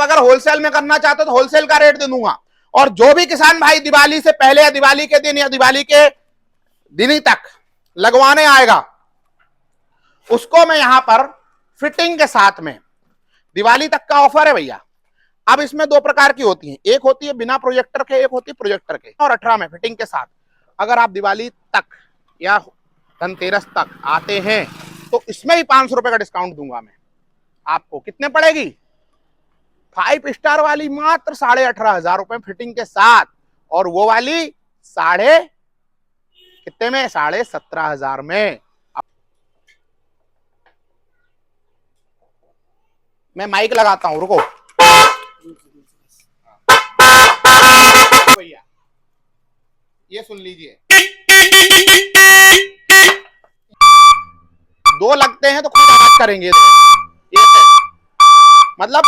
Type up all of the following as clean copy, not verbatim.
अगर होलसेल में करना चाहते हो तो होलसेल का रेट दे दूंगा। और जो भी किसान भाई दिवाली से पहले या दिवाली के दिन या दिवाली के दिन ही तक लगवाने आएगा, उसको मैं यहां पर फिटिंग के साथ में, दिवाली तक का ऑफर है भैया। अब इसमें दो प्रकार की होती हैं, एक होती है बिना प्रोजेक्टर के, एक होती है प्रोजेक्टर के। और 18 में फिटिंग के साथ अगर आप दिवाली तक या धनतेरस तक आते हैं तो इसमें ही 500 रुपए का डिस्काउंट दूंगा मैं आपको। कितने पड़ेगी? 5 स्टार वाली मात्र 18,500 रुपए फिटिंग के साथ, और वो वाली साढ़े कितने में? 17,500 में। मैं माइक लगाता हूं, रुको भैया, ये सुन लीजिए। दो लगते हैं तो खूब आवाज करेंगे, ये मतलब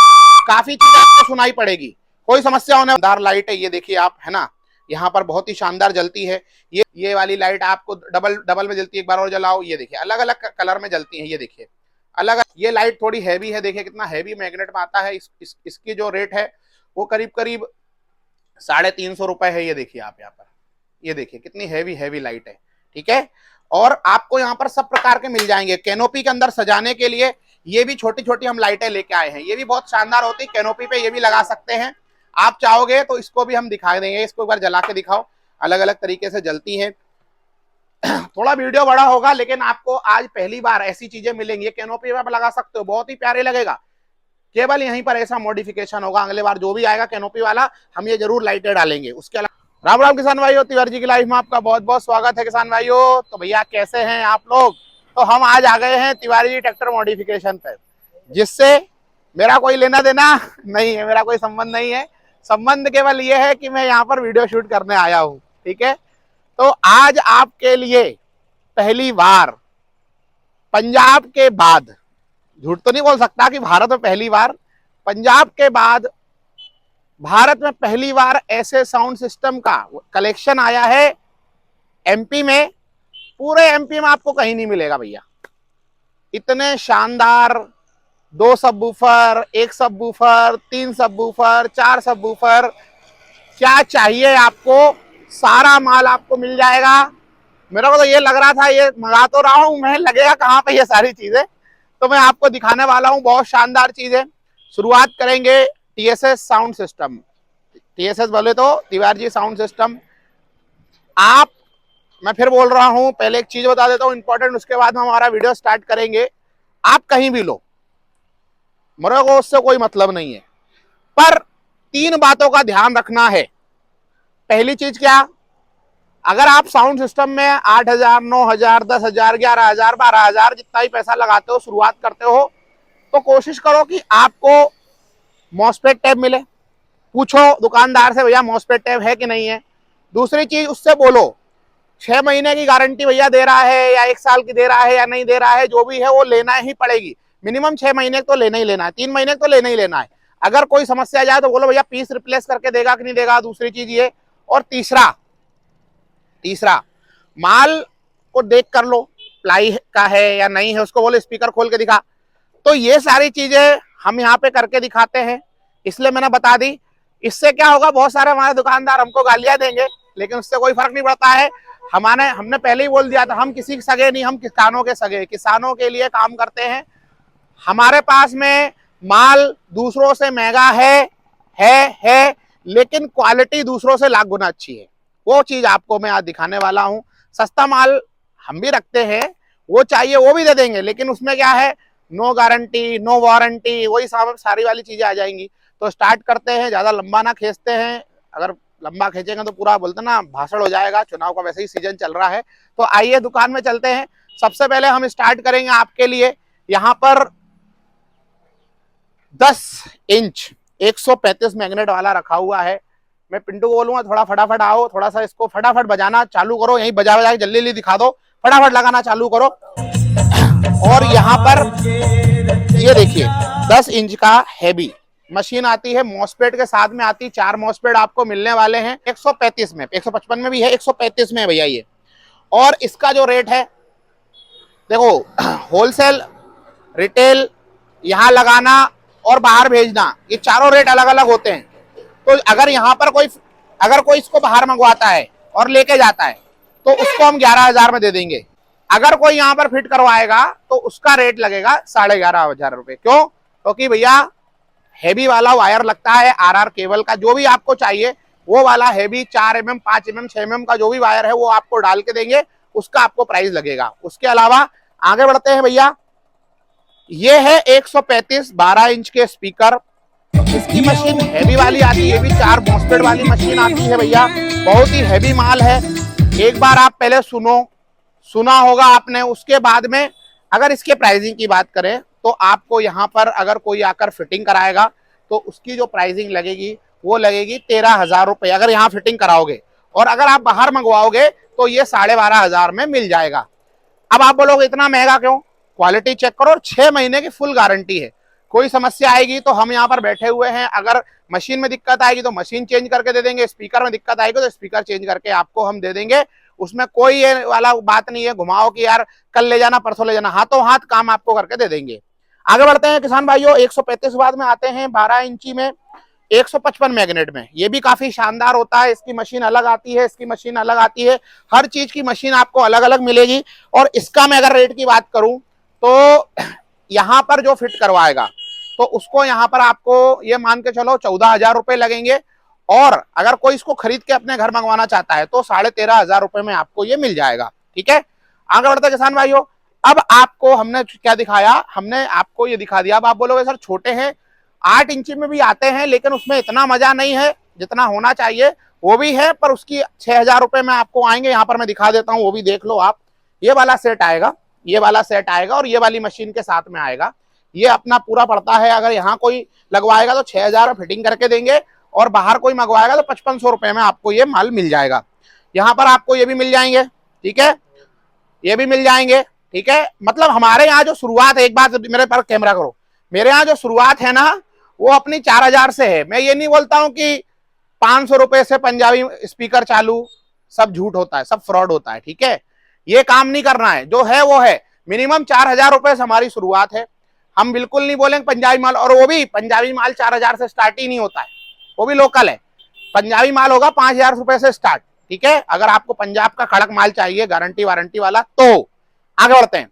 काफी चीज आपको सुनाई पड़ेगी, कोई समस्या होने। शानदार लाइट है ये, देखिए आप, है ना, यहाँ पर बहुत ही शानदार जलती है। ये वाली लाइट आपको डबल में जलती है, एक बार और जलाओ, ये देखिए अलग अलग कलर में जलती है, ये देखिए अलग। ये लाइट थोड़ी हैवी है, देखिए कितना हैवी मैग्नेट में आता है। इसकी जो रेट है वो करीब करीब 350 रुपए है। ये देखिए आप यहाँ पर, ये देखिए कितनी हैवी लाइट है, ठीक है। और आपको यहाँ पर सब प्रकार के मिल जाएंगे। कैनोपी के अंदर सजाने के लिए ये भी छोटी छोटी हम लाइटें लेके आए हैं, ये भी बहुत शानदार होती है। कैनोपी पे ये भी लगा सकते हैं, आप चाहोगे तो इसको भी हम दिखा देंगे। इसको एक बार जला के दिखाओ, अलग अलग तरीके से जलती है। थोड़ा वीडियो बड़ा होगा, लेकिन आपको आज पहली बार ऐसी चीजें मिलेंगी। कैनोपी पे आप लगा सकते हो, बहुत ही प्यारे लगेगा। केवल यहीं पर ऐसा मॉडिफिकेशन होगा, अगले बार जो भी आएगा कैनोपी वाला हम ये जरूर लाइटें डालेंगे। उसके अलावा राम राम किसान भाइयों, तिवारी जी की लाइफ में आपका बहुत बहुत स्वागत है किसान भाइयों। तो भैया कैसे हैं आप लोग? तो हम आज आ गए हैं तिवारी जी ट्रैक्टर मॉडिफिकेशन पे, जिससे मेरा कोई लेना देना नहीं है, मेरा कोई संबंध नहीं है। संबंध केवल ये है कि मैं यहाँ पर वीडियो शूट करने आया हूँ, ठीक है। तो आज आपके लिए पहली बार पंजाब के बाद, झूठ तो नहीं बोल सकता कि भारत में पहली बार, पंजाब के बाद भारत में पहली बार ऐसे साउंड सिस्टम का कलेक्शन आया है एमपी में। पूरे एमपी में आपको कहीं नहीं मिलेगा भैया, इतने शानदार 2 सबवूफर, 1 सबवूफर, 3 सबवूफर, 4 सबवूफर, क्या चाहिए आपको सारा माल आपको मिल जाएगा। मेरा को तो ये लग रहा था, ये मंगा तो रहा हूं मैं, लगेगा कहां पे ये सारी चीजें, तो मैं आपको दिखाने वाला हूं। बहुत शानदार चीजें। शुरुआत करेंगे टीएसएस साउंड सिस्टम। टीएसएस बोले तो तिवारी जी साउंड सिस्टम। आप, मैं फिर बोल रहा हूं, पहले एक चीज बता देता हूं इंपॉर्टेंट, उसके बाद हम हमारा वीडियो स्टार्ट करेंगे। आप कहीं भी लो, मेरे को उससे कोई मतलब नहीं है, पर 3 बातों का ध्यान रखना है। पहली चीज क्या, अगर आप साउंड सिस्टम में 8,000, 9,000, 10,000, 11,000, 12,000 जितना ही पैसा लगाते हो, शुरुआत करते हो, तो कोशिश करो कि आपको मॉसफेट टैब मिले। पूछो दुकानदार से, भैया मॉसफेट टैब है कि नहीं है। दूसरी चीज, उससे बोलो 6 महीने की गारंटी भैया दे रहा है या 1 साल की दे रहा है या नहीं दे रहा है, जो भी है वो लेना ही पड़ेगी। मिनिमम 6 महीने तो लेना ही लेना है, 3 महीने तो लेना ही लेना है। अगर कोई समस्या जाए तो बोलो भैया पीस रिप्लेस करके देगा कि नहीं देगा। दूसरी चीज ये। और तीसरा माल को देख कर लो, प्लाई का है या नहीं है, उसको बोलो स्पीकर खोल के दिखा। तो ये सारी चीजें हम यहाँ पे करके दिखाते हैं, इसलिए मैंने बता दी। इससे क्या होगा, बहुत सारे हमारे दुकानदार हमको गालियां देंगे, लेकिन उससे कोई फर्क नहीं पड़ता है। हमने पहले ही बोल दिया था, हम किसी के सगे नहीं, हम किसानों के सगे, किसानों के लिए काम करते हैं। हमारे पास में माल दूसरों से महंगा है, लेकिन क्वालिटी दूसरों से लाख गुना अच्छी है। वो चीज आपको मैं आज दिखाने वाला हूं। सस्ता माल हम भी रखते हैं, वो चाहिए वो भी दे देंगे, लेकिन उसमें क्या है, नो गारंटी, नो वारंटी, वही सारी वाली चीजें आ जाएंगी। तो स्टार्ट करते हैं, ज्यादा लंबा ना खींचते हैं। अगर लंबा खींचेंगे तो पूरा बोलते ना भाषण हो जाएगा, चुनाव का वैसे ही सीजन चल रहा है। तो आइए दुकान में चलते हैं। सबसे पहले हम स्टार्ट करेंगे आपके लिए, यहाँ पर 10 इंच 135 मैग्नेट वाला रखा हुआ है। मैं पिंटू बोलूंगा थोड़ा फटाफट आओ, थोड़ा सा इसको फटाफट बजाना चालू करो, यहीं बजा के जल्दी जल्दी दिखा दो, फटाफट लगाना चालू करो। और यहाँ पर ये देखिए 10 इंच का हैवी मशीन आती है, मॉसफेट के साथ में आती है। 4 मॉसफेट आपको मिलने वाले हैं 135 में, 155 में भी है, 135 में है भैया ये। और इसका जो रेट है देखो, होलसेल रिटेल यहाँ लगाना और बाहर भेजना, ये चारों रेट अलग अलग होते हैं। तो अगर यहाँ पर कोई इसको बाहर मंगवाता है और लेके जाता है तो उसको हम 11,000 में दे देंगे। अगर कोई यहाँ पर फिट करवाएगा तो उसका रेट लगेगा 11,500 रुपए। क्यों? क्योंकि भैया हैवी वाला वायर लगता है आरआर केबल का, जो भी आपको चाहिए वो वाला हैवी 4 mm 5 mm 6 mm का जो भी वायर है वो आपको डाल के देंगे, उसका आपको प्राइस लगेगा। उसके अलावा आगे बढ़ते हैं भैया, ये है 135 12 इंच के स्पीकर। इसकी मशीन हैवी वाली आती है, ये भी 4 मॉसफेट वाली मशीन आती है भैया, बहुत ही हैवी माल है। एक बार आप पहले सुना होगा आपने, उसके बाद में अगर इसके प्राइसिंग की बात करें तो आपको यहाँ पर अगर कोई आकर फिटिंग कराएगा तो उसकी जो प्राइसिंग लगेगी वो लगेगी 13,000 रुपए अगर यहाँ फिटिंग कराओगे, और अगर आप बाहर मंगवाओगे तो ये 12,500 में मिल जाएगा। अब आप बोलोगे इतना महंगा क्यों? क्वालिटी चेक करो, और 6 महीने की फुल गारंटी है। कोई समस्या आएगी तो हम यहाँ पर बैठे हुए हैं, अगर मशीन में दिक्कत आएगी तो मशीन चेंज करके दे देंगे, स्पीकर में दिक्कत आएगी तो स्पीकर चेंज करके आपको हम दे देंगे। उसमें कोई ये वाला बात नहीं है घुमाओ कि यार कल ले जाना परसों ले जाना, हाथों हाथ काम आपको करके दे देंगे। आगे बढ़ते हैं किसान भाइयों, 135 बाद में आते हैं 12 इंची में 155 मैग्नेट में। ये भी काफी शानदार होता है, इसकी मशीन अलग आती है, इसकी मशीन अलग आती है, हर चीज की मशीन आपको अलग अलग मिलेगी। और इसका मैं अगर रेट की बात करूं तो यहाँ पर जो फिट करवाएगा तो उसको यहाँ पर आपको ये मान के चलो 14,000 रुपए लगेंगे, और अगर कोई इसको खरीद के अपने घर मंगवाना चाहता है तो 13,500 रुपए में आपको ये मिल जाएगा। ठीक है, आगे बढ़ते किसान भाइयों। अब आपको हमने क्या दिखाया, हमने आपको ये दिखा दिया। अब आप बोलोगे सर छोटे हैं, 8 इंची में भी आते हैं लेकिन उसमें इतना मजा नहीं है जितना होना चाहिए, वो भी है पर उसकी 6,000 रुपए में आपको आएंगे। यहाँ पर मैं दिखा देता हूँ, वो भी देख लो आप। ये वाला सेट आएगा, ये वाला सेट आएगा और ये वाली मशीन के साथ में आएगा। ये अपना पूरा पड़ता है, अगर यहाँ कोई लगवाएगा तो 6,000 फिटिंग करके देंगे, और बाहर कोई मंगवाएगा तो 5,500 रुपए में आपको ये माल मिल जाएगा। यहाँ पर आपको ये भी मिल जाएंगे, ठीक है, ये भी मिल जाएंगे। ठीक है, मतलब हमारे यहाँ जो शुरुआत है, एक बात मेरे पर कैमरा करो, मेरे यहाँ जो शुरुआत है ना वो अपनी 4,000 से है। मैं ये नहीं बोलता हूँ कि 500 रुपए से पंजाबी स्पीकर चालू, सब झूठ होता है, सब फ्रॉड होता है। ठीक है, ये काम नहीं करना है, जो है वो है। मिनिमम 4,000 रुपए से हमारी शुरुआत है। हम बिल्कुल नहीं बोलेंगे पंजाबी माल, और वो भी पंजाबी माल 4,000 से स्टार्ट ही नहीं होता है, वो भी लोकल है। पंजाबी माल होगा 5,000 रुपए से स्टार्ट। ठीक है, अगर आपको पंजाब का कड़क माल चाहिए गारंटी वारंटी वाला तो। आगे बढ़ते हैं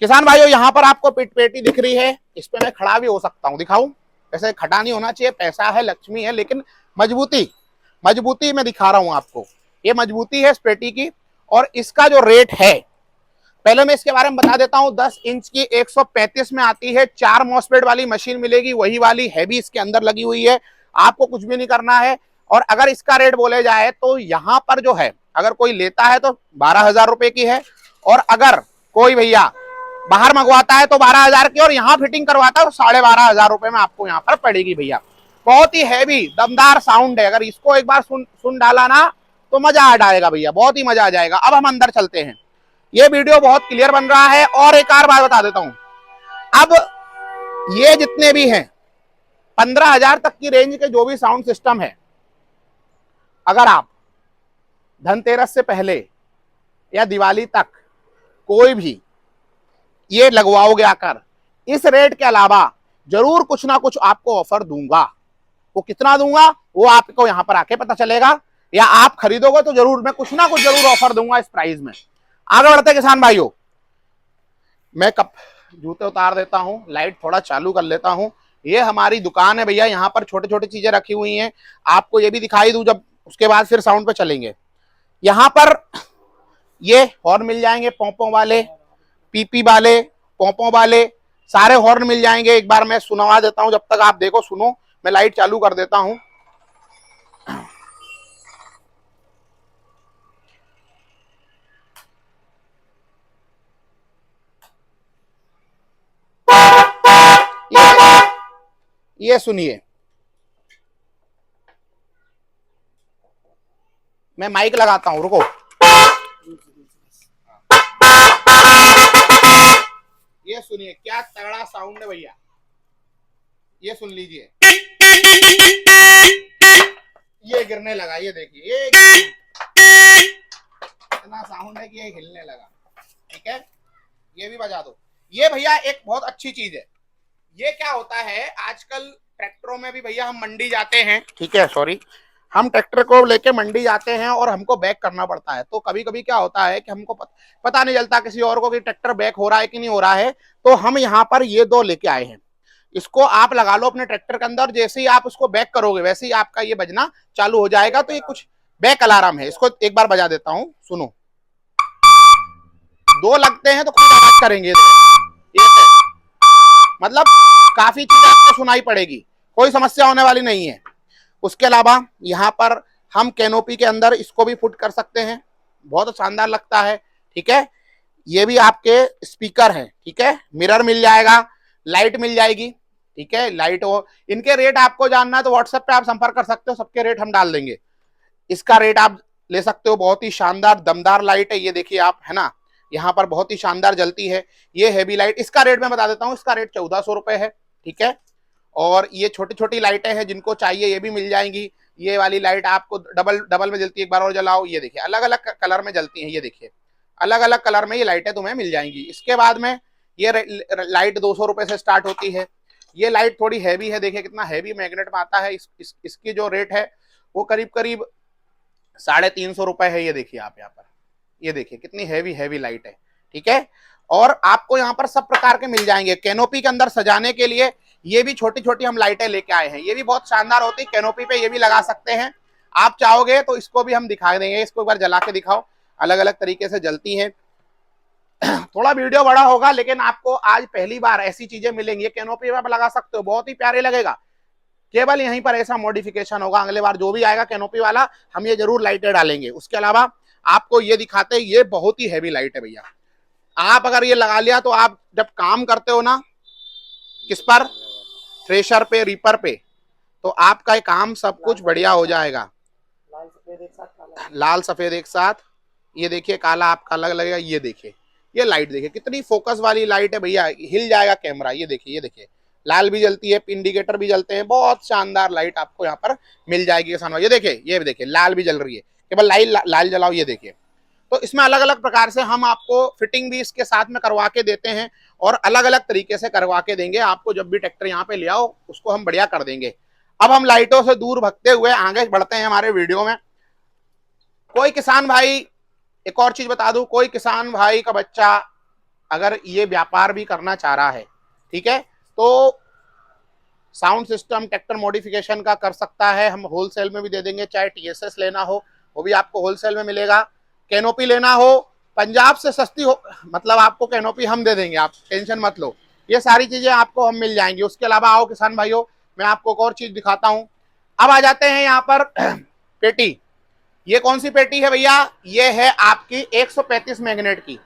किसान भाइयों, यहाँ पर आपको पेटी दिख रही है, इस पे मैं खड़ा भी हो सकता हूँ, दिखाऊं? वैसे खड़ा नहीं होना चाहिए, पैसा है लक्ष्मी है, लेकिन मजबूती मैं दिखा रहा हूं आपको। ये मजबूती है इस पेटी की, और इसका जो रेट है पहले मैं इसके बारे में बता देता हूं। 10 इंच की 135 में आती है, 4 मॉसफेट वाली मशीन मिलेगी, वही वाली हैवी इसके अंदर लगी हुई है, आपको कुछ भी नहीं करना है। और अगर इसका रेट बोले जाए तो यहाँ पर जो है अगर कोई लेता है तो 12,000 रुपए की है, और अगर कोई भैया बाहर मंगवाता है तो 12,000 की, और यहाँ फिटिंग करवाता है तो 12,500 रुपए में आपको यहाँ पर पड़ेगी भैया। बहुत ही हैवी दमदार साउंड है, अगर इसको एक बार सुन डाला ना तो मजा आ जाएगा भैया, बहुत ही मजा आ जाएगा। अब हम अंदर चलते हैं, ये वीडियो बहुत क्लियर बन रहा है। और एक और बात बता देता हूं, अब ये जितने भी हैं 15,000 तक की रेंज के जो भी साउंड सिस्टम है, अगर आप धनतेरस से पहले या दिवाली तक कोई भी ये लगवाओगे आकर, इस रेट के अलावा जरूर कुछ ना कुछ आपको ऑफर दूंगा। वो कितना दूंगा वो आपको यहां पर आके पता चलेगा, या आप खरीदोगे तो जरूर मैं कुछ ना कुछ जरूर ऑफर दूंगा इस प्राइस में। आगे बढ़ते किसान भाइयों, मैं कप जूते उतार देता हूं, लाइट थोड़ा चालू कर लेता हूं। ये हमारी दुकान है भैया, यहाँ पर छोटे छोटे चीजें रखी हुई हैं, आपको ये भी दिखाई दूं जब उसके बाद फिर साउंड पे चलेंगे। यहाँ पर ये हॉर्न मिल जाएंगे, पोंपों वाले, पीपी वाले, पोंपों वाले, सारे हॉर्न मिल जाएंगे। एक बार मैं सुनवा देता हूं, जब तक आप देखो सुनो, मैं लाइट चालू कर देता हूं। ये सुनिए, मैं माइक लगाता हूं, रुको। ये सुनिए क्या तगड़ा साउंड है भैया, ये सुन लीजिए। ये गिरने लगा, ये देखिए, ये इतना साउंड है कि ये हिलने लगा। ठीक है, ये भी बजा दो। ये भैया एक बहुत अच्छी चीज है, ये क्या होता है आजकल ट्रैक्टरों में भी भैया, हम मंडी जाते हैं, ठीक है, सॉरी, हम ट्रैक्टर को लेके मंडी जाते हैं और हमको बैक करना पड़ता है। तो कभी कभी क्या होता है कि हमको पता नहीं चलता किसी और को कि ट्रैक्टर बैक हो रहा है कि नहीं हो रहा है। तो हम यहाँ पर ये दो लेके आए हैं, इसको आप लगा लो अपने ट्रैक्टर के अंदर। जैसे ही आप उसको बैक करोगे वैसे ही आपका ये बजना चालू हो जाएगा। तो ये कुछ बैक अलार्म है, इसको एक बार बजा देता हूं, सुनो। दो लगते हैं तो खुद आवाज करेंगे ये मतलब काफी चीज आपको सुनाई पड़ेगी, कोई समस्या होने वाली नहीं है। उसके अलावा यहाँ पर हम कैनोपी के अंदर इसको भी फिट कर सकते हैं, बहुत शानदार लगता है, ठीक है। ये भी आपके स्पीकर हैं, ठीक है, मिरर मिल जाएगा, लाइट मिल जाएगी, ठीक है, लाइट हो। इनके रेट आपको जानना है तो व्हाट्सएप पे आप संपर्क कर सकते हो, सबके रेट हम डाल देंगे। इसका रेट आप ले सकते हो, बहुत ही शानदार दमदार लाइट है, ये देखिए आप, है ना, यहाँ पर बहुत ही शानदार जलती है। ये हैवी लाइट, इसका रेट मैं बता देता हूँ, इसका रेट 1400 रुपए है, ठीक है। और ये छोटी छोटी लाइटें हैं, जिनको चाहिए ये भी मिल जाएंगी। ये वाली लाइट आपको डबल डबल में जलती है, एक बार और जलाओ, ये देखिए अलग अलग कलर में जलती है, ये देखिए अलग अलग कलर में ये लाइटें तुम्हें मिल जाएंगी। इसके बाद में ये लाइट 200 रुपए से स्टार्ट होती है। ये लाइट थोड़ी हैवी है, देखिए कितना हैवी मैग्नेट में आता है। इसकी जो रेट है वो करीब करीब 350 रुपए है। ये देखिए आप यहाँ पर, ये देखिए कितनी हैवी हैवी लाइट है, ठीक है। और आपको यहाँ पर सब प्रकार के मिल जाएंगे। कैनोपी के अंदर सजाने के लिए ये भी छोटी छोटी हम लाइटें लेके आए हैं, ये भी बहुत शानदार होती है। कैनोपी पे ये भी लगा सकते हैं, आप चाहोगे तो इसको भी हम दिखा देंगे। इसको एक बार जला के दिखाओ, अलग अलग तरीके से जलती है। थोड़ा वीडियो बड़ा होगा, लेकिन आपको आज पहली बार ऐसी चीजें मिलेंगी। कैनोपी पे आप लगा सकते हो, बहुत ही प्यारे लगेगा। केवल यहीं पर ऐसा मॉडिफिकेशन होगा, अगले बार जो भी आएगा कैनोपी वाला हम ये जरूर लाइटें डालेंगे। उसके अलावा आपको ये दिखाते हैं, ये बहुत ही हैवी लाइट है भैया। आप अगर ये लगा लिया तो आप जब काम करते हो ना, किस पर, थ्रेशर पे, रीपर पे, तो आपका काम सब कुछ बढ़िया हो जाएगा। लाल सफेद एक साथ, ये देखिए काला आपका अलग लगेगा। ये देखिए ये लाइट देखिए कितनी फोकस वाली लाइट है भैया, हिल जाएगा कैमरा। ये देखिए, ये देखिए लाल भी जलती है, इंडिकेटर भी जलते हैं, बहुत शानदार लाइट आपको यहाँ पर मिल जाएगी किसान भाई। ये देखिए, ये देखिए लाल भी जल रही है, केवल लाल जलाओ, ये देखिए। तो इसमें अलग अलग प्रकार से हम आपको फिटिंग भी इसके साथ में करवा के देते हैं, और अलग अलग तरीके से करवा के देंगे आपको। जब भी ट्रैक्टर यहाँ पे ले आओ उसको हम बढ़िया कर देंगे। अब हम लाइटों से दूर भगते हुए आगे बढ़ते हैं हमारे वीडियो में। कोई किसान भाई, एक और चीज बता दूं, कोई किसान भाई का बच्चा अगर ये व्यापार भी करना चाह रहा है, ठीक है, तो साउंड सिस्टम ट्रैक्टर मॉडिफिकेशन का कर सकता है। हम होलसेल में भी दे देंगे, चाहे टीएसएस लेना हो वो भी आपको होलसेल में मिलेगा। कैनोपी लेना हो पंजाब से सस्ती हो, मतलब आपको कैनोपी हम दे देंगे, आप टेंशन मत लो, ये सारी चीजें आपको हम मिल जाएंगी। उसके अलावा आओ किसान भाइयों, मैं आपको एक और चीज दिखाता हूं। अब आ जाते हैं यहाँ पर पेटी। ये कौन सी पेटी है भैया, ये है आपकी 135 मैग्नेट की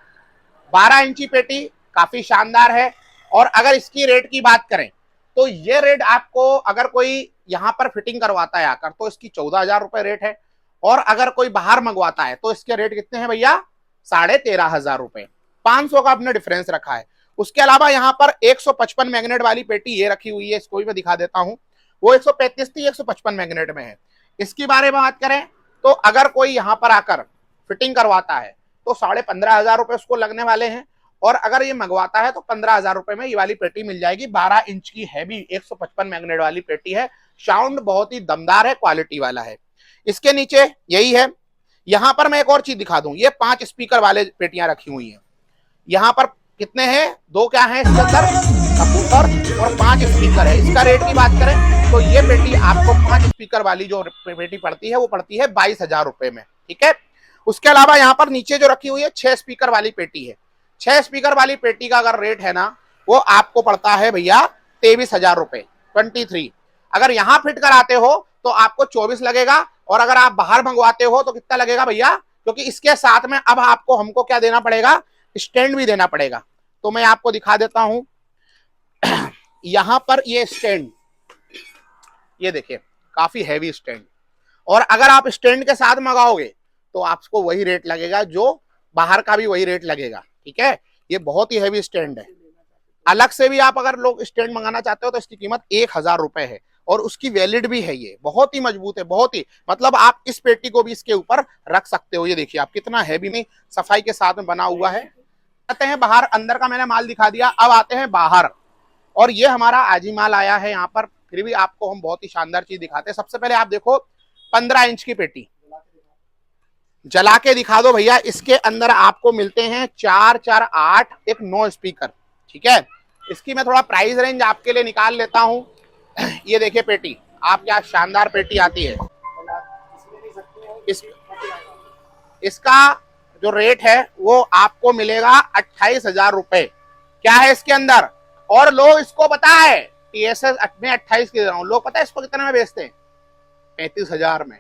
12 इंची पेटी, काफी शानदार है। और अगर इसकी रेट की बात करें तो ये रेट आपको, अगर कोई यहाँ पर फिटिंग करवाता है आकर, तो इसकी 14,000 रुपए रेट है। और अगर कोई बाहर मंगवाता है तो इसके रेट कितने हैं भैया, 13,500 रुपए, 500 का अपने डिफरेंस रखा है। उसके अलावा यहाँ पर 155 मैग्नेट वाली पेटी ये रखी हुई है, इसको भी मैं दिखा देता हूँ। वो 135 थी, 155 मैग्नेट में है। इसकी बारे में बात करें तो अगर कोई यहाँ पर आकर फिटिंग करवाता है तो 15,500 रुपए उसको लगने वाले हैं। और अगर ये मंगवाता है तो 15,000 रुपए में ये वाली पेटी मिल जाएगी। 12 इंच की हैवी 155 मैग्नेट वाली पेटी है, साउंड बहुत ही दमदार है, क्वालिटी वाला है। इसके नीचे यही है। यहां पर मैं एक और चीज दिखा दूं, ये 5 स्पीकर वाले पेटियां रखी हुई हैं। यहाँ पर कितने हैं, 2 क्या है इसके अंदर, कबूतर और 5 स्पीकर है। इसका रेट की बात करें तो ये पेटी आपको 5 स्पीकर वाली जो पेटी पड़ती है वो पड़ती है 22,000 रुपए में, ठीक है। उसके अलावा यहाँ पर नीचे जो रखी हुई है 6 स्पीकर वाली पेटी है। 6 स्पीकर वाली पेटी का अगर रेट है ना, वो आपको पड़ता है भैया 23,000 रुपए, 23। अगर यहाँ फिट कराते हो तो आपको 24 लगेगा। और अगर आप बाहर मंगवाते हो तो कितना लगेगा भैया, क्योंकि इसके साथ में अब आपको हमको क्या देना पड़ेगा, स्टैंड भी देना पड़ेगा। तो मैं आपको दिखा देता हूं यहां पर ये स्टैंड, ये देखिए काफी हैवी स्टैंड। और अगर आप स्टैंड के साथ मंगाओगे तो आपको वही रेट लगेगा, जो बाहर का भी वही रेट लगेगा, ठीक है। ये बहुत ही हैवी स्टैंड है। अलग से भी आप अगर लोग स्टैंड मंगाना चाहते हो तो इसकी कीमत 1,000 रुपए है, और उसकी वैलिड भी है। ये बहुत ही मजबूत है, बहुत ही, मतलब आप इस पेटी को भी इसके ऊपर रख सकते हो। ये देखिए आप कितना हैवी में सफाई के साथ में बना हुआ है। आते हैं बाहर, अंदर का मैंने माल दिखा दिया, अब आते हैं बाहर। और ये हमारा आज ही माल आया है यहाँ पर, फिर भी आपको हम बहुत ही शानदार चीज दिखाते हैं। सबसे पहले आप देखो 15 इंच की पेटी, जला के दिखा दो भैया। इसके अंदर आपको मिलते हैं 4 4 8 एक 9 स्पीकर, ठीक है। इसकी मैं थोड़ा प्राइस रेंज आपके लिए निकाल लेता हूं। ये देखिए पेटी, आप क्या शानदार पेटी आती है। इसका जो रेट है वो आपको मिलेगा 28,000 रुपए। क्या है इसके अंदर, और लोग इसको पता है TSS में 28 की दे रहा हूं, लोग पता है इसको कितने में बेचते हैं, 35,000 में।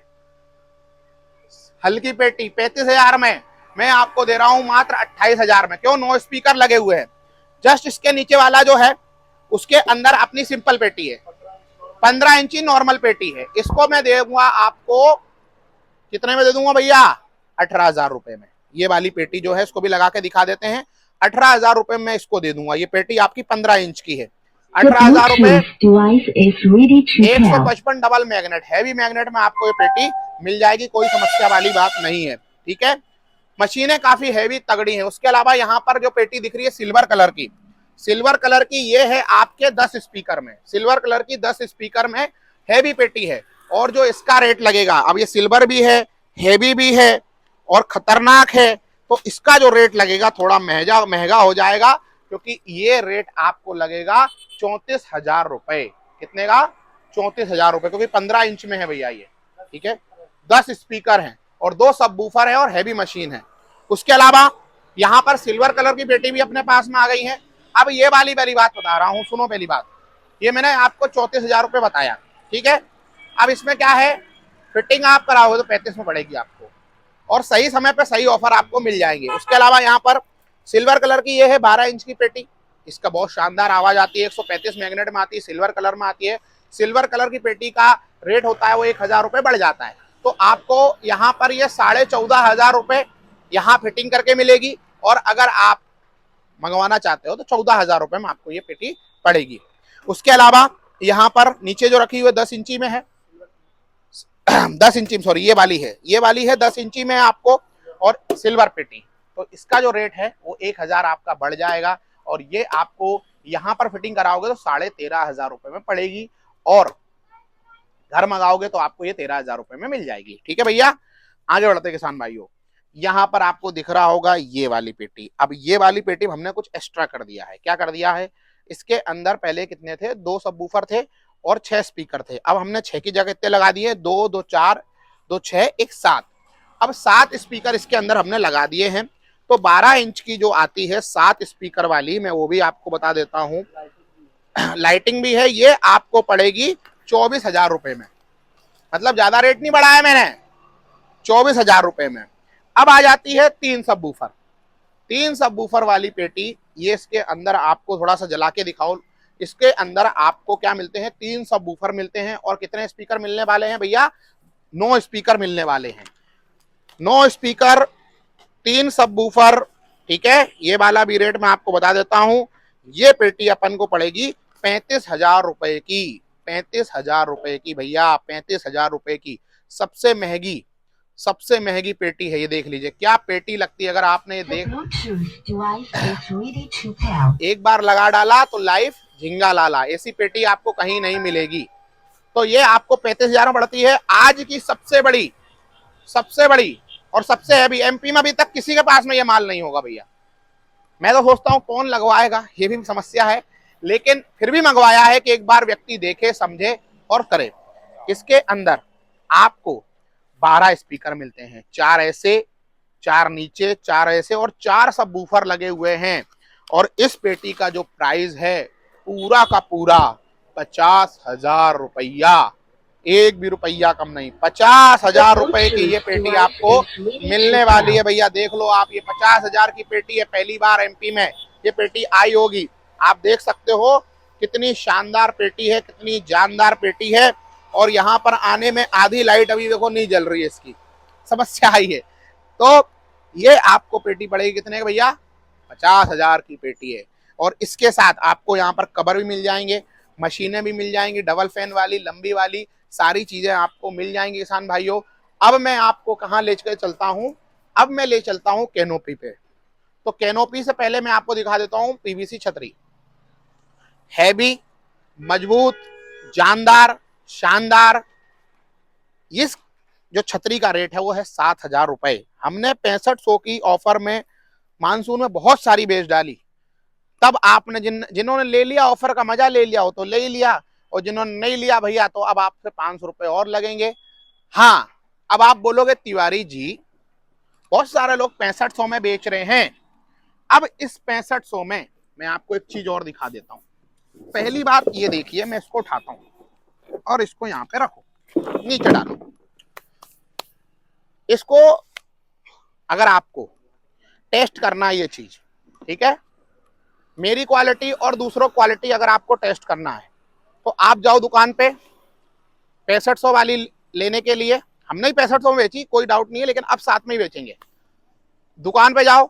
हल्की पेटी 35,000 में, मैं आपको दे रहा हूं मात्र 28,000 में। क्यों, 9 स्पीकर लगे हुए हैं। जस्ट इसके नीचे वाला जो है उसके अंदर अपनी सिंपल पेटी है, 15 इंची नॉर्मल पेटी है। इसको मैं दूंगा आपको कितने में दे दूंगा भैया, 18,000 रुपए में। ये वाली पेटी जो है इसको भी लगा के दिखा देते हैं, 18,000 रुपए में इसको दे दूंगा। ये पेटी आपकी 15 इंच की है, 18,000 रुपए। 155 डबल मैग्नेट, हैवी मैग्नेट में आपको ये पेटी मिल जाएगी, कोई समस्या वाली बात नहीं है, ठीक है। मशीनें काफी हैवी तगड़ी हैं। उसके अलावा यहाँ पर जो पेटी दिख रही है सिल्वर कलर की, सिल्वर कलर की ये है आपके 10 स्पीकर में, सिल्वर कलर की 10 स्पीकर में हैवी पेटी है। और जो इसका रेट लगेगा, अब ये सिल्वर भी है, हैवी भी है और खतरनाक है, तो इसका जो रेट लगेगा थोड़ा महंगा हो जाएगा, क्योंकि ये रेट आपको लगेगा 34,000 रुपए। कितने का, 34,000 रुपए, क्योंकि 15 इंच में है भैया ये, ठीक है। 10 स्पीकर हैं और 2 सबवूफर है और हैवी मशीन है। उसके अलावा यहाँ पर सिल्वर कलर की पेटी भी अपने पास में आ गई है। अब ये वाली बात बता रहा हूँ, सुनो। पहली बात, ये मैंने आपको 34,000 रुपए बताया, ठीक है। अब इसमें क्या है, फिटिंग आप कराओगे तो 35 में पड़ेगी आपको, और सही समय पे सही ऑफर आपको मिल जाएंगे। उसके अलावा यहाँ पर सिल्वर कलर की ये है 12 इंच की पेटी, इसका बहुत शानदार आवाज आती है, 135 मैग्नेट में आती है, सिल्वर कलर में आती है। सिल्वर कलर की पेटी का रेट होता है वो 1,000 रुपए बढ़ जाता है, तो आपको यहाँ पर ये 14,500 रुपए यहाँ फिटिंग करके मिलेगी। और अगर आप मंगवाना चाहते हो तो 14,000 रुपए में आपको ये पेटी पड़ेगी। उसके अलावा यहाँ पर नीचे जो रखी हुई 10 इंची में है, 10 इंची सॉरी ये वाली है 10 इंची में आपको, और सिल्वर पेटी, तो इसका जो रेट है वो 1,000 आपका बढ़ जाएगा। और ये आपको यहाँ पर फिटिंग कराओगे तो 13,500 रुपए में पड़ेगी, और घर मंगाओगे तो आपको ये 13,000 रुपए में मिल जाएगी, ठीक है भैया। आगे बढ़ते किसान भाइयों, यहाँ पर आपको दिख रहा होगा ये वाली पेटी। अब ये वाली पेटी हमने कुछ एक्स्ट्रा कर दिया है। क्या कर दिया है, इसके अंदर पहले कितने थे, 2 सबवूफर थे और 6 स्पीकर थे। अब हमने 6 की जगह इतने लगा दिए, 2 2 4 2 6 1 7। अब 7 स्पीकर इसके अंदर हमने लगा दिए हैं। तो 12 इंच की जो आती है 7 स्पीकर वाली, मैं वो भी आपको बता देता हूँ, लाइटिंग भी है, ये आपको पड़ेगी 24,000 रुपए में। मतलब ज्यादा रेट नहीं बढ़ाया मैंने, 24,000 रुपए में। अब आ जाती है 3 सबवूफर, 3 सबवूफर वाली पेटी। ये इसके अंदर आपको थोड़ा सा जला के दिखाओ, इसके अंदर आपको क्या मिलते हैं, 3 सबवूफर मिलते हैं। और कितने स्पीकर मिलने वाले हैं भैया, 9 स्पीकर मिलने वाले हैं। 9 स्पीकर, 3 सबवूफर, ठीक है। ये वाला भी रेट मैं आपको बता देता हूं, ये पेटी अपन को पड़ेगी 35,000 रुपए की, 35,000 रुपए की भैया, 35,000 रुपए की। सबसे महंगी पेटी है ये, देख लीजिए क्या पेटी लगती है। अगर आपने एक बार लगा डाला तो लाइफ झिंगा लाला, ऐसी पेटी आपको कहीं नहीं मिलेगी। तो ये आपको 35,000 में पड़ती है। आज की सबसे बड़ी और सबसे हैवी, MP में अभी तक किसी के पास में ये माल नहीं होगा भैया। मैं तो सोचता हूँ कौन लगवाएगा, ये भी समस्या है, लेकिन फिर भी मंगवाया है कि एक बार व्यक्ति देखे, समझे और करे। इसके अंदर आपको 12 स्पीकर मिलते हैं, 4 ऐसे, 4 नीचे, 4 ऐसे और 4 सबवूफर लगे हुए हैं। और इस पेटी का जो प्राइस है पूरा का पूरा 50,000 रुपया, एक भी रुपया कम नहीं, 50,000 रुपए की ये पेटी आपको मिलने वाली है भैया। देख लो आप, ये 50,000 की पेटी है, पहली बार MP में ये पेटी आई होगी। आप देख सकते हो कितनी शानदार पेटी है, कितनी जानदार पेटी है। और यहाँ पर आने में आधी लाइट अभी देखो नहीं जल रही है, इसकी समस्या आई है। तो ये आपको पेटी पड़ेगी कितने का भैया, 50,000 की पेटी है। और इसके साथ आपको यहाँ पर कवर भी मिल जाएंगे, मशीनें भी मिल जाएंगी, डबल फैन वाली, लंबी वाली, सारी चीजें आपको मिल जाएंगी किसान भाइयों। अब मैं आपको कहाँ ले चलता हूँ, अब मैं ले चलता हूँ कैनोपी पे। तो कैनोपी से पहले मैं आपको दिखा देता हूँ PVC छतरी। हैवी, मजबूत, जानदार, शानदार। इस जो छतरी का रेट है वो है 7,000 रुपए। हमने 6500 की ऑफर में मानसून में बहुत सारी बेच डाली। तब आपने जिन्होंने ले लिया ऑफर का मजा ले लिया, हो तो ले ही लिया, और जिन्होंने नहीं लिया भैया तो अब आपसे 500 रुपए और लगेंगे। हाँ, अब आप बोलोगे तिवारी जी बहुत सारे लोग 6500 में बेच रहे हैं। अब इस 6500 में मैं आपको एक चीज और दिखा देता हूं। पहली बात ये देखिए, मैं इसको उठाता हूं और इसको यहां पे रखो, नीचे डालो। इसको अगर आपको टेस्ट करना है ये चीज, ठीक है, मेरी क्वालिटी और दूसरों क्वालिटी अगर आपको टेस्ट करना है तो आप जाओ दुकान पे 6500 वाली लेने के लिए। हमने ही 6500 में बेची, कोई डाउट नहीं है, लेकिन अब साथ में ही बेचेंगे। दुकान पे जाओ,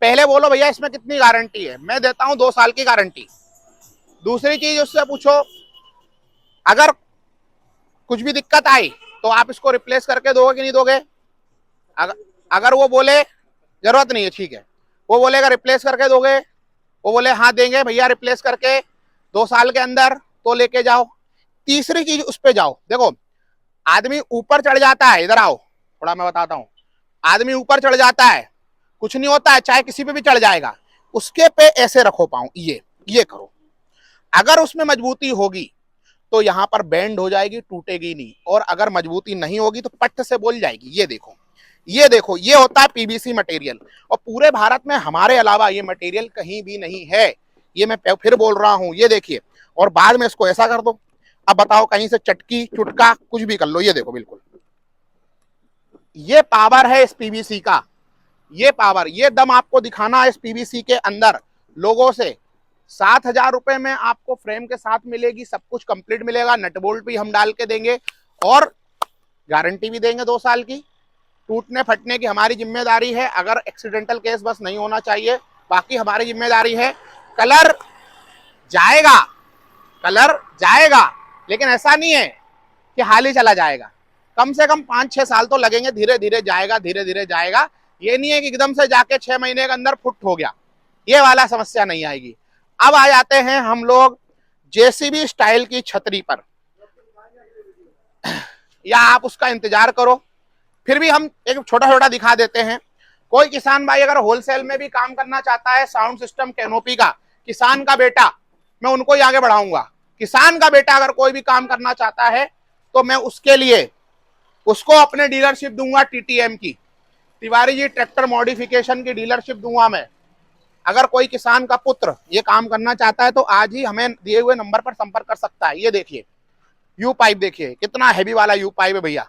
पहले बोलो भैया इसमें कितनी गारंटी है, मैं देता हूं 2 साल की गारंटी। दूसरी चीज उससे पूछो अगर कुछ भी दिक्कत आई तो आप इसको रिप्लेस करके दोगे कि नहीं दोगे। अगर वो बोले जरूरत नहीं है, ठीक है, वो बोलेगा रिप्लेस करके दोगे, वो बोले हाँ देंगे भैया रिप्लेस करके 2 साल के अंदर, तो लेके जाओ। तीसरी चीज उस पे जाओ, देखो आदमी ऊपर चढ़ जाता है, इधर आओ थोड़ा मैं बताता हूं। आदमी ऊपर चढ़ जाता है, कुछ नहीं होता है, चाहे किसी पे भी चढ़ जाएगा, उसके पे ऐसे रखो पाऊं, ये करो। अगर उसमें मजबूती होगी तो यहां पर बैंड हो जाएगी, टूटेगी नहीं, और अगर मजबूती नहीं होगी तो पट्ट से बोल जाएगी। ये देखो, ये देखो, ये होता है पीवीसी मटेरियल, और पूरे भारत में हमारे अलावा ये मटेरियल कहीं भी नहीं है। ये मैं फिर बोल रहा हूं, ये देखिए, और बाद में इसको ऐसा कर दो। अब बताओ कहीं से चटकी चुटका कुछ भी कर लो, ये देखो बिल्कुल ये पावर है इस पीवीसी का, ये पावर, ये दम आपको दिखाना है इस पीवीसी के अंदर। लोगों से 7,000 रुपए में आपको फ्रेम के साथ मिलेगी, सब कुछ कंप्लीट मिलेगा, नट बोल्ट भी हम डाल के देंगे, और गारंटी भी देंगे 2 साल की। टूटने फटने की हमारी जिम्मेदारी है, अगर एक्सीडेंटल केस बस नहीं होना चाहिए, बाकी हमारी जिम्मेदारी है। कलर जाएगा, कलर जाएगा, लेकिन ऐसा नहीं है कि हाल ही चला जाएगा। कम से कम 5-6 साल तो लगेंगे, धीरे धीरे जाएगा, धीरे धीरे जाएगा। ये नहीं है कि एकदम से जाके 6 महीने के अंदर फुट हो गया, ये वाला समस्या नहीं आएगी। अब आ जाते हैं हम लोग जेसीबी स्टाइल की छतरी पर, या आप उसका इंतजार करो, फिर भी हम एक छोटा छोटा दिखा देते हैं। कोई किसान भाई अगर होलसेल में भी काम करना चाहता है, साउंड सिस्टम कैनोपी का, किसान का बेटा, मैं उनको ही आगे बढ़ाऊंगा। किसान का बेटा अगर कोई भी काम करना चाहता है तो मैं उसके लिए उसको अपने डीलरशिप दूंगा, टीटीएम की, तिवारी जी ट्रैक्टर मॉडिफिकेशन की डीलरशिप दूंगा मैं। अगर कोई किसान का पुत्र ये काम करना चाहता है तो आज ही हमें दिए हुए नंबर पर संपर्क कर सकता है। ये देखिए यू पाइप, देखिए कितना हैवी वाला यू पाइप है भैया,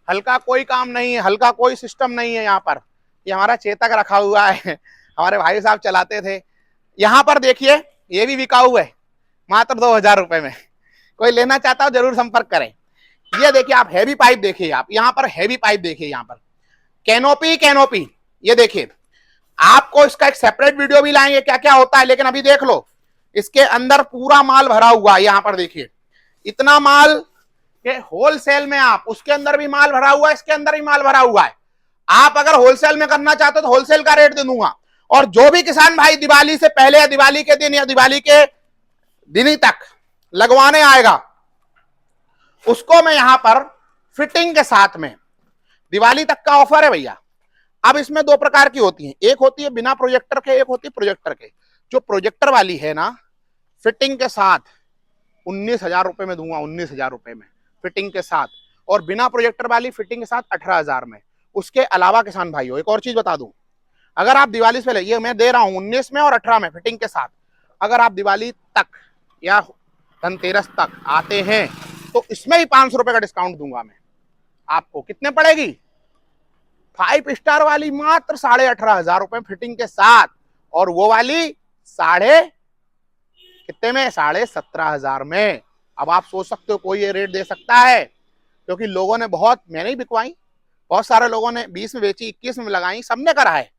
हल्का कोई काम नहीं है, हल्का कोई सिस्टम नहीं है यहाँ पर। ये हमारा चेतक रखा हुआ है, हमारे भाई साहब चलाते थे। यहाँ पर देखिए ये भी बिकाऊ है, मात्र 2,000 रुपए में। कोई लेना चाहता हो जरूर संपर्क करें। ये देखिए आप हैवी पाइप देखिए, आप यहाँ पर हैवी पाइप देखिए, यहाँ पर कैनोपी, कैनोपी ये देखिए। आपको इसका एक सेपरेट वीडियो भी लाएंगे क्या क्या होता है, लेकिन अभी देख लो इसके अंदर पूरा माल भरा हुआ है। यहाँ पर देखिए इतना माल के होलसेल में, आप उसके अंदर भी माल भरा हुआ है, इसके अंदर भी माल भरा हुआ है। आप अगर होलसेल में करना चाहते हो तो होलसेल का रेट दे दूंगा, और जो भी किसान भाई दिवाली से पहले या दिवाली के दिन या दिवाली के दिन ही तक लगवाने आएगा उसको मैं यहां पर फिटिंग के साथ में, दिवाली तक का ऑफर है भैया। अब इसमें 2 प्रकार की होती है, एक होती है बिना प्रोजेक्टर के, एक होती है प्रोजेक्टर के। जो प्रोजेक्टर वाली है ना, फिटिंग के साथ 19,000 रुपए में दूंगा, 19,000 रुपए में फिटिंग के साथ, और बिना प्रोजेक्टर वाली फिटिंग के साथ 18,000 में। उसके अलावा किसान भाइयों एक और चीज बता दूं, अगर आप दिवाली से पहले, ये मैं दे रहा हूं 19 में और 18 में फिटिंग के साथ, अगर आप दिवाली तक या धनतेरस तक आते हैं तो इसमें भी 500 रुपए का डिस्काउंट दूंगा मैं आपको। कितने पड़ेगी? 5 स्टार वाली मात्र 18,500 रुपए फिटिंग के साथ, और वो वाली कितने में? 17,500 में। अब आप सोच सकते हो कोई ये रेट दे सकता है? क्योंकि लोगों ने बहुत, मैंने ही बिकवाई, बहुत सारे लोगों ने 20 में बेची, 21 में लगाई, सबने करा है,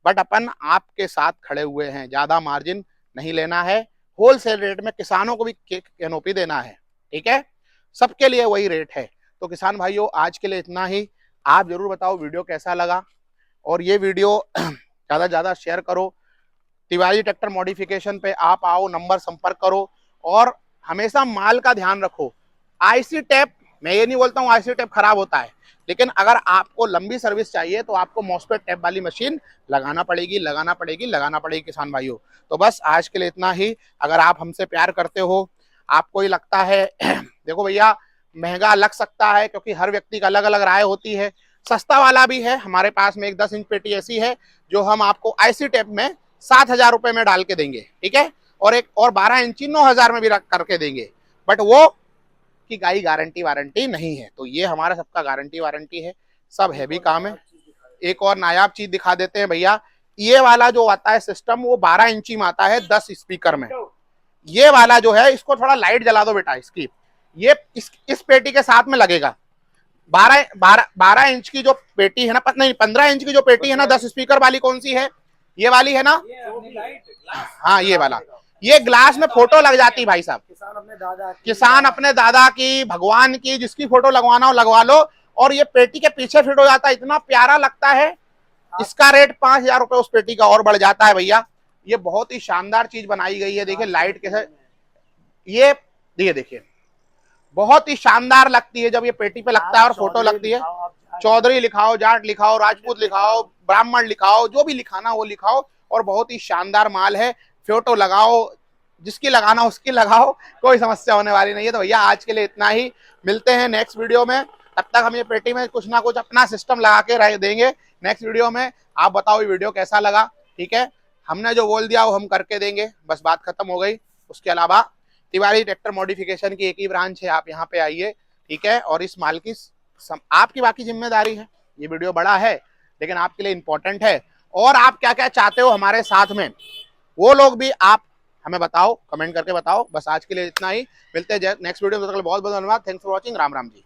बट अपन आपके साथ खड़े हुए हैं। ज्यादा मार्जिन नहीं लेना है, होलसेल रेट में किसानों को भी कैनोपी देना है, ठीक है, सबके लिए वही रेट है। तो किसान भाइयों आज के लिए इतना ही। आप जरूर बताओ वीडियो कैसा लगा, और ये वीडियो ज्यादा से ज्यादा शेयर करो। तिवारी ट्रैक्टर मॉडिफिकेशन पे आप आओ, नंबर संपर्क करो और हमेशा माल का ध्यान रखो। आईसी टैप, मैं ये नहीं बोलता हूँ आईसी टैप खराब होता है, लेकिन अगर आपको लंबी सर्विस चाहिए तो आपको मॉस्फेट टैप वाली मशीन लगाना पड़ेगी किसान भाइयों। तो बस आज के लिए इतना ही। अगर आप हमसे प्यार करते हो, आपको ही लगता है देखो भैया महंगा लग सकता है क्योंकि हर व्यक्ति का अलग अलग राय होती है, सस्ता वाला भी है हमारे पास में। एक 10 इंच पेटी ऐसी है जो हम आपको आईसी टैप में 7,000 रुपए में डाल के देंगे, ठीक है, और एक और 12 इंची 9,000 में भी रख करके देंगे, बट वो की गाई गारंटी वारंटी नहीं है। तो ये हमारा सबका गारंटी वारंटी है, सब हैवी काम है। एक और नायाब चीज दिखा देते हैं भैया, ये वाला जो आता है सिस्टम वो 12 इंची में आता है 10 स्पीकर में। ये वाला जो है, इसको थोड़ा लाइट जला दो बेटा इसकी, ये इस पेटी के साथ में लगेगा। 12 इंच की जो पेटी है ना, नहीं 15 इंच की जो पेटी है ना 10 स्पीकर वाली, कौन सी है, ये वाली है ना, हाँ ये वाला, ये ग्लास में फोटो लग जाती है भाई साहब। किसान अपने दादा की, भगवान की, जिसकी फोटो लगवाना हो लगवा लो, और ये पेटी के पीछे फिट हो जाता है, इतना प्यारा लगता है। इसका रेट 5,000 रुपए उस पेटी का और बढ़ जाता है भैया। ये बहुत ही शानदार चीज बनाई गई है, देखिए लाइट कैसे, ये देखिए बहुत ही शानदार लगती है जब ये पेटी पे लगता है और फोटो लगती है। चौधरी लिखाओ, जाट लिखाओ, राजपूत लिखाओ, ब्राह्मण लिखाओ, जो भी लिखाना वो लिखाओ, और बहुत ही शानदार माल है। फोटो लगाओ, जिसकी लगाना उसकी लगाओ, कोई समस्या होने वाली नहीं है। तो भैया आज के लिए इतना ही, मिलते हैं नेक्स्ट वीडियो में। तब तक हम ये पेटी में कुछ ना कुछ अपना सिस्टम लगा के रह देंगे नेक्स्ट वीडियो में। आप बताओ ये वीडियो कैसा लगा, ठीक है, हमने जो बोल दिया वो हम करके देंगे, बस बात खत्म हो गई। उसके अलावा तिवारी ट्रैक्टर मॉडिफिकेशन की एक ही ब्रांच है, आप यहाँ पे आइए, ठीक है, और इस माल की आपकी बाकी जिम्मेदारी है। ये वीडियो बड़ा है लेकिन आपके लिए इंपॉर्टेंट है, और आप क्या क्या चाहते हो हमारे साथ में वो लोग भी आप हमें बताओ, कमेंट करके बताओ। बस आज के लिए इतना ही, मिलते हैं नेक्स्ट वीडियो में। बहुत बहुत धन्यवाद, thanks for watching, Ram Ram ji.